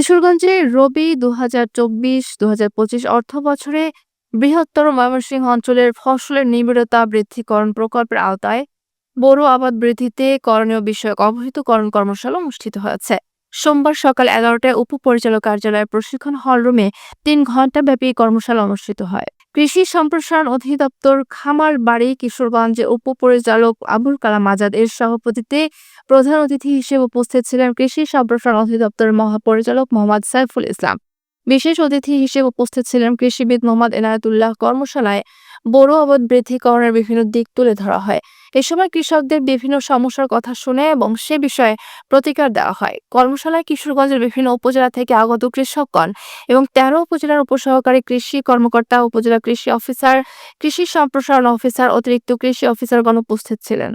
কিশোরগঞ্জে রবি ২০২৪-২০২৫ অর্থবছরে বৃহত্তর ময়মনসিংহ অঞ্চলের ফসলের নিবিড়তা বৃদ্ধিকরণ প্রকল্পের আওতায় বোরো আবাদ বৃদ্ধিতে করণীয় বিষয়ক অবহিতকরণ কর্মশালা অনুষ্ঠিত হয়েছে। সোমবার সকাল ১১টায় উপপরিচালক কার্যালয়ের প্রশিক্ষণ হলরুমে ৩ ঘণ্টাব্যাপী কর্মশালা অনুষ্ঠিত হয়। কৃষি সম্প্রসারণ অধিদপ্তর খামার বাড়ি কিশোরগঞ্জে উপপরিচালক আবুল কালাম আজাদ এর সভাপতিত্বে প্রধান অতিথি হিসেবে উপস্থিত ছিলেন কৃষি সম্প্রসারণ অধিদপ্তরের মহাপরিচালক মোহাম্মদ সাইফুল ইসলাম। বিশেষ অতিথি হিসেবে উপস্থিত ছিলেন কৃষিবিদ মোহাম্মদ এনায়েতুল্লাহ। কর্মশালায় বোরো আবাদ বৃদ্ধিকরণের বিভিন্ন দিক তুলে ধরা হয়। এ সময় কৃষকদের বিভিন্ন সমস্যার কথা শুনে এবং সে বিষয়ে প্রতিকার দেওয়া হয়। কর্মশালায় কিশোরগঞ্জের বিভিন্ন উপজেলা থেকে আগত কৃষকগণ এবং ১৩ উপজেলার উপসহকারী কৃষি কর্মকর্তা, উপজেলা কৃষি অফিসার, কৃষি সম্প্রসারণ অফিসার, অতিরিক্ত কৃষি অফিসারগণ উপস্থিত ছিলেন।